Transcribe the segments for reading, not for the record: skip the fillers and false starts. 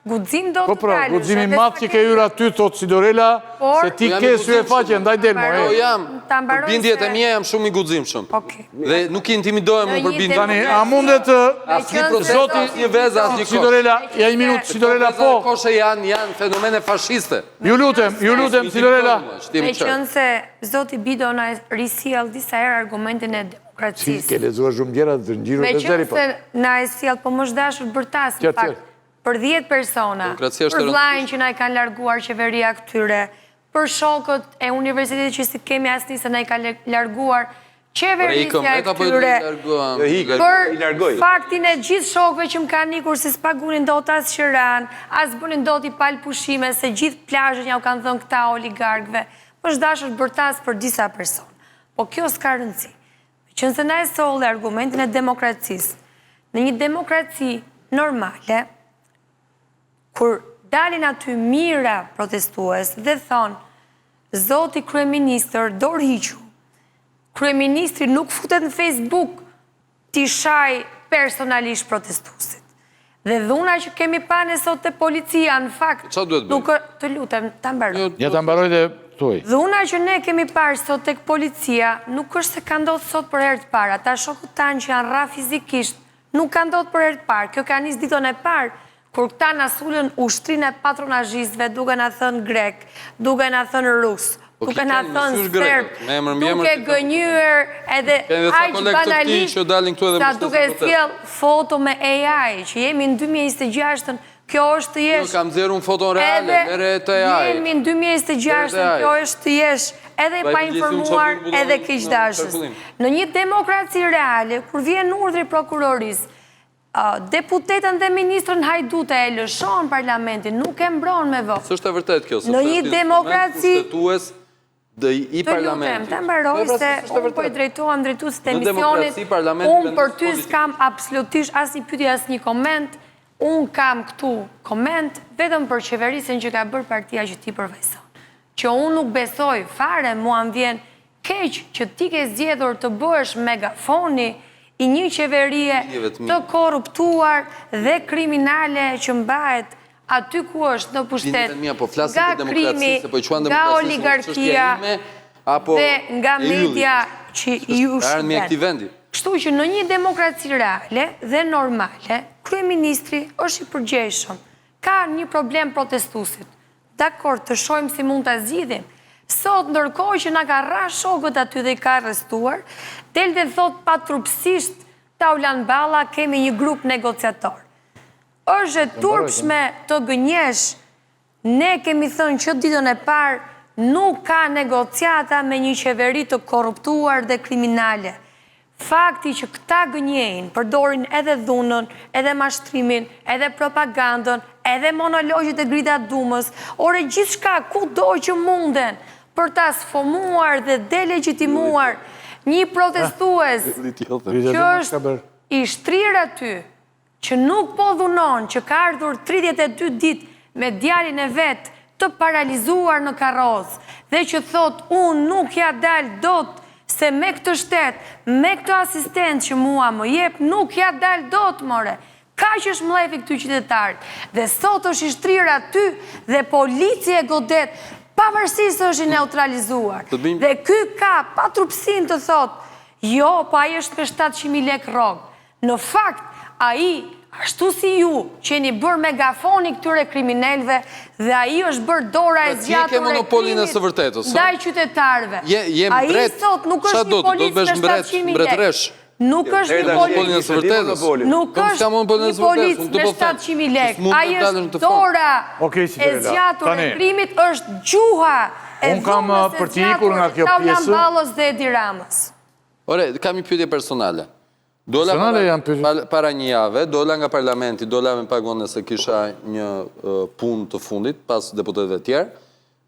guxim do Po të pra, dalësh. guximi madh që ke hyrë aty, thot Sidorela, se ti ke sy e faqe, ndaj del mo. Po jam, për bindjet e mia jam shumë i guximshëm. Dhe nuk i intimidohem unë për bindjet. Tani, a mundet Zoti një vezë as një kosh. Sidorela, ja një minutë, Sidorela po. Koshe janë fenomene fashiste. Ju lutem, Sidorela. Me qënë se Zoti Bido na risjell disa herë argumentin e demokracisë. Ke lexuar shumë gjëra të ngjirur Me të zeri qënë po. se na e sjell, po më zhdashur bërtas në fakt. Për 10 persona, për vllajën që na i kanë larguar qeveria këtyre, për shokët e universitetit që si kemi asnjë se na i ka larguar qeverisja e këtyre, për faktin e gjithë shokëve që më kanë ikur se s'pagunin dot as qëran, as bënin dot i palë pushime, se gjithë plazhet ja u kanë thënë këta oligarkëve, për zhdashur bërtas për disa persona. Po kjo s'ka rëndësi. Që nëse na e solli argumentin e demokracisë, në një demokraci normale, kur dalin aty mira protestues dhe thonë, Zoti Kryeministër dorëhiqu, Kryeministri nuk futet në Facebook t'i shaj personalisht protestuesit. Dhe dhuna që kemi pane sot të policia, në fakt, nuk të lutem, ta mbaroj. Ja ta mbaroj dhe thuaj. Dhuna që ne kemi parë sot tek policia, nuk është se ka ndodhur sot për herë të parë. Ata shokët tanë që janë ra fizikisht, nuk ka ndodhur për herë të parë. Kjo ka nisë ditën e parë, kur këta na sulën ushtrinë e patronazhistëve, duke na thënë grek, duke na thënë rus, duke na thënë serb, duke gënjur edhe aq banalisht sa duke sjell foto me AI, që jemi në 2026-ën, kjo është të jesh... Kam zirë unë foton reale, mere të AI. Jemi në 2026-ën, kjo është të jesh edhe pa informuar edhe keqdashës. Në një demokraci reale, kur vjen urdhri prokurorisë, deputetën dhe ministrën Hajdute e lëshon parlamentin, nuk e mbron me votë. Së është e vërtet kjo, në një demokraci... i parlamentit. Të mbaroj se unë po i drejtohem drejtuesit të emisionit, unë për ty s'kam absolutisht as një pyetje, as një koment, unë kam këtu koment vetëm për qeverisën që ka bërë partia që ti përvajson. Që unë nuk besoj fare, mua më vjen keq që ti ke zgjedhur të bësh megafoni i një qeverie të korruptuar dhe kriminale që mbahet aty ku është në pushtet, nga krimi, nga oligarkia dhe nga media që ju shqiptar. Kështu që në një demokraci reale dhe normale, kryeministri është i përgjegjshëm. Ka një problem protestuesit. Dakor, të shohim si mund ta zgjidhim. Sot, ndërkohë që na ka rrah shokët aty dhe i ka arrestuar, del dhe thot patrupsisht Taulan Balla kemi një grup negociator. Është e turpshme të gënjesh, ne kemi thënë që ditën e parë nuk ka negociata me një qeveri të korruptuar dhe kriminale. Fakti që këta gënjejnë, përdorin edhe dhunën, edhe mashtrimin, edhe propagandën, edhe monologjit e Grida Dumës, ore gjithçka ku do që munden për ta sfomuar dhe delegitimuar një protestues që është i shtrirë aty, që nuk po dhunon, që ka ardhur 32 ditë me djalin e vetë të paralizuar në karrozë, dhe që thot, unë nuk ja dal dot, se me këtë shtet, me këtë asistent që mua më jep, nuk ja dal dot, more. Ka që është mlefi këty qytetarët. Dhe sot është i shtrirë aty, dhe policia e godet, pavarësisht se është i neutralizuar. Dhe ky ka patrupsin të thot, jo, pa ai është me 700.000 lek rrogë. Në fakt, ai, ashtu si ju, që jeni bërë megafoni këtyre kriminelve, dhe ai është bërë dora e zgjatur e krimit ndaj qytetarëve. Ai sot nuk është një policë me 700.000 lek. Nuk është një policë me 700.000 lek. Ai është dora e zgjatur e krimit, është gjuha e dhunës e zgjatur e Taulan Ballës dhe Edi Ramës. Ore, kam një pyetje personale. Dola para një jave, dola nga parlamenti, dola me pagonë se kisha një punë të fundit, pas deputetëve tjerë,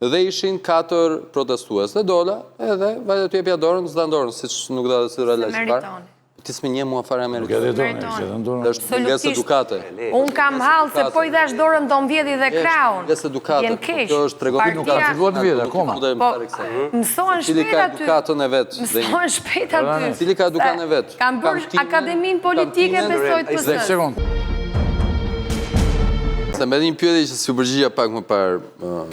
dhe ishin 4 protestues dhe dola, edhe vajtë të jepja dorën, s'da dorën, si që nuk da dhe si rrela që parë. Ti s'me një mua fare Amerikanë. Dhe është munges edukate. Unë kam halë se po i dash dorën do mbjedhi dhe kraun. Munges edukate. Jem kesh. Kjo është tregotin nuk ka filluar të vjetë, akoma. Mësohen shpejt aty. Mësohen shpejt aty. Cili ka edukatën e vetë. Kam bërë akademin politike besoj të pësës. Se me një pyetje që si u përgjigja pak më parë.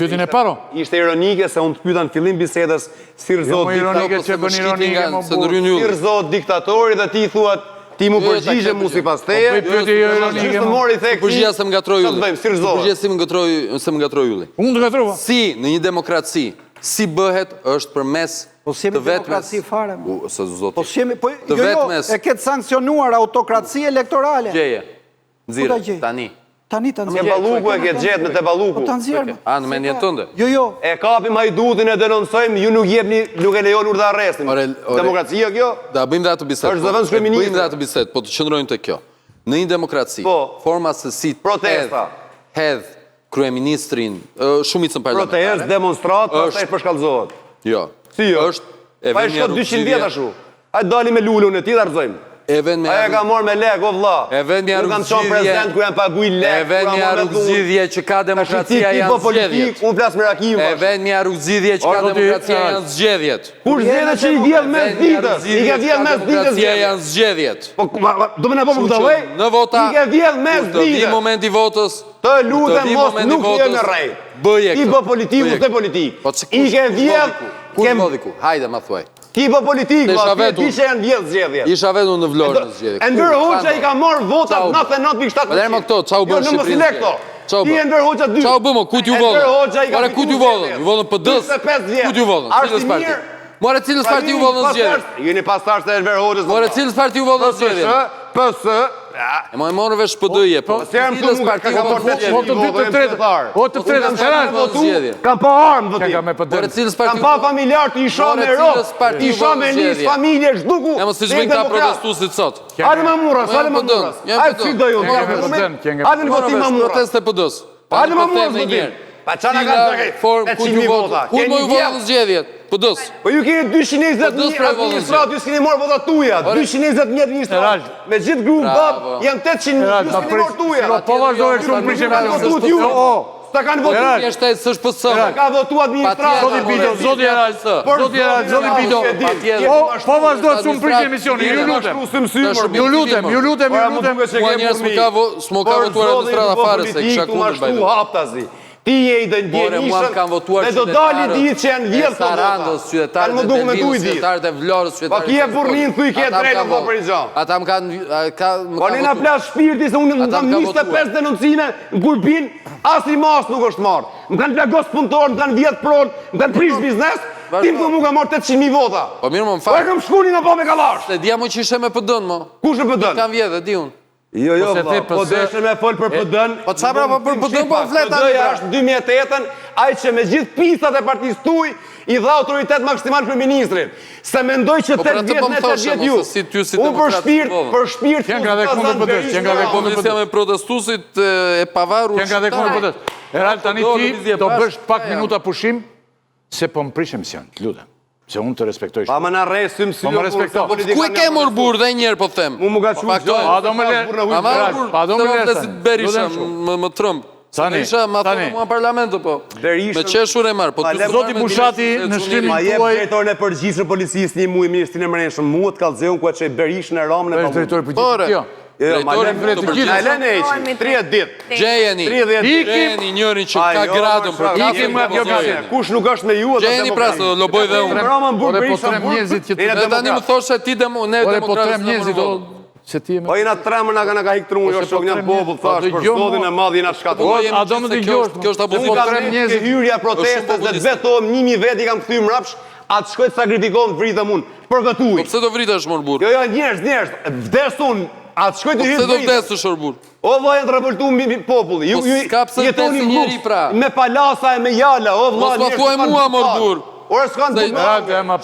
Pyetjen e paro? Ishte ironike se unë të pyeta në fillim bisedës si Jo, ironike që bën ironike, si rëzot diktatori dhe ti thuat ti mu përgjigje mu si pas teje. Po pyetje jo ironike. Përgjigja se më gatroi ylli. Si rëzot. Përgjigja se më gatroi ylli. Unë të gatrova. Si në një demokraci, si bëhet është përmes Po s'jemi demokraci fare, mo. Po s'jemi, po jo, e ketë sankcionuar autokraci elektorale. Gjeje. Nxirë, gjej? tani. Tani të Te nxjerë. Balluku e ke gjetë në Te Balluku. Po të nxjerë. A, në mendjen tënde? Jo. E kapim hajdutin e denoncojmë, ju nuk jepni, nuk e lejon urdhë arrestin. Demokracia kjo? Da, bëjmë dhe atë bisedë. Është zëvendës kryeministri. Bëjmë dhe atë bisedë, po të qëndrojmë te kjo. Në një demokraci, forma se si protesta, hedh kryeministrin, shumicën parlamentare. Protestë, demonstrat, pastaj përshkallëzohet. Jo. Si jo? Është Pa e shkot 200 vjet ashtu. Hajde dali me lulun e ti dhe arzojmë. Aja ka marrë me lek, o vlla. Unë kam qenë prezident kur jam paguaj lek. E vend një rrugëzidhje që ka demokracia janë zgjedhjet. Unë flas me Rakimin. E vend një rrugëzidhje që ka demokracia janë zgjedhjet. Kur zgjedhjet që i vjedh mes ditës, i ka vjedh mes ditës. Demokracia janë zgjedhjet. Po do më na bëmë këtë lloj? Në vota. I ka vjedh mes Të vi ditës. momenti votës. Të lutem mos nuk je në rrej. Bëje Ti bë politiku, te politik. I ke vjedh. Ku ndodhiku? Hajde ma thuaj. Ti bë politik, ti që janë vjedh zgjedhjet. Isha vetë në Vlorë në zgjedhje. Enver Hoxha i ka marrë votat 99.7%. Dhe më këto, qa u bërë Shqipërinë zgjedhje? Ti Enver Hoxha 2. Qa u bëmë, ku t'ju vodhën? Enver Hoxha i ka Pare, ku t'ju vodhën? Ju vodhën PD-s? Ku t'ju vodhën? Cilës parti? More cilës parti ju vodhën zgjedhje? Jeni pastar të Enver Hoxhës. More cilës parti ju vodhën zgjedhje? PS. E më morë vesh PD-je, po. Cilës parti ju vodhën zgjedhje? Po të dytë të tretë. Po të tretë të tretë. Kam pa armë votim. More cilës parti Kam pa familjar të isha me rrok. Isha me nis familje zhduku. E më si zhvin këta protestusit sot. Hajde ma murras, hajde ma murras. Hajde si do ju. Hajde në votim ma murras. Proteste PD-s. Hajde ma murras votim. Pa qana ka të ku t'ju vota? Ku më ju vodhën zgjedhjet? PD-s. Po ju keni 220.000 administrat, ju s'keni marrë votat tuja. 220.000 administrat. Me gjithë grupë BAB, janë 800.000, ju s'keni marrë tuja. Po vazhdojë shumë prishe me të Sta kanë votuar. Je shtetë s'është PS. Ka votuar administratë. Zoti Bido, zoti Erald. Zoti Bido. Po vazhdojë shumë prishe emisioni, ju lutem. Ju lutem. Mua njerës s'mo ka votuar administrata fare se kisha kundër bajdo. Ti je i dëndjenishën dhe do dali ditë që janë vjetë të Sarandës, qytetarët e Berlinës, qytetarët e Vlorës, Pa kje burnin thuj kje drejtë po për i gjo. Ata më kanë... Po një nga plas shpirti se unë më kam 25 denoncime në Gulbin, asë i mas nuk është marrë. Më kanë plagos punëtor, më kanë vjetë pronë, më kanë prish biznes, ti më mu ka marrë 800.000 vota. Po mirë më më Po e farë. kam shkuni nga pa me kalash. Se dia mu që ishe me pëdën, mo. Kush në pëdën? Kam vjetë, di unë. Jo, po deshe me folë për pëdën. Po qa pra po për pëdën po fleta? Pëdëja është 2008-ën, aj që me gjithë pisat e partisë tuj, i dha autoritet maksimal për ministrin. Se mendoj që 8 vjetë ne 8 vjetë ju. Unë për shpirt, Qenë nga dhe kundër pëdës, qenë nga dhe kundër Komisja me protestusit e pavaru... Qenë nga dhe kundër pëdës. Erald, tani ti do bësh pak minuta pushim, se po më prish emision, lutem. Se unë të respektoj shumë. Pa më në resim si Po më respekto. Ku e ke mor burë dhe njerë po them? Mu ga shumë gjoj. Pa do më le... Pa do më le... Berisha më trëmb. Berisha ma thonë mua parlamentu po. Me qeshur e marë. Zoti Bushati në shkrimin Ma jep tuaj... drejtorën e përgjithshëm policisë një muj ministrin e mrenshëm. Mu të kalzeun ku e që Berishën e Ramën e Është drejtori përgjithshëm. Drejtori 30 ditë. Gjejeni. Gjejeni njërin që ka gradën për kafë. Kush nuk është me ju? Gjejeni pra se do loboj dhe unë. Ore po trem njëzit që Dhe tani më thoshe ti ne Ore po trem demokratës njëzit se ti e me... Po jena tremër nga ka hikë trunë, jo shok një popull, thash, për sodin e madh jena shkatuar. A do më të gjosh? Kjo është apo Unë kam me hyrja protestës dhe të vetom 1000 vet i kam këthy mrapsh, atë shkoj të sakrifikohem të vritëm unë, përgëtuj. Po pse do vritesh mor burr? Jo, njerëz, vdes unë, atë shkoj të hyrë Pse do vdesësh mor burr? O vllai të revoltu mbi populli. Ju s'ka pse jetoni vdesi njeri pra. Me palasa e me jala, o vllai. Mos ma thuaj mua mor burr. Ora s'kan të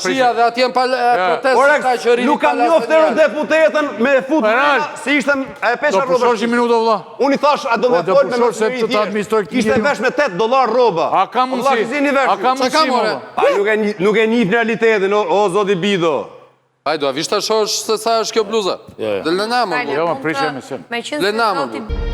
Shia dhe atje në protestë Ora, nuk kam njoftë deputetën me futbolla, se ishte e pesha Do pushosh një minutë vëlla. Unë i thash, a do me do folë me pushosh se të administroj këtë Ishte vesh me $8 rroba. A ka mundësi? A ka mundësi? A nuk e njih realitetin, o zoti Bido. Hajdo, a vishta shosh se sa është kjo bluza? Dhe lëna, mor burr. Jo, më prish emision. Me qenë se Lëna, mor zoti burr.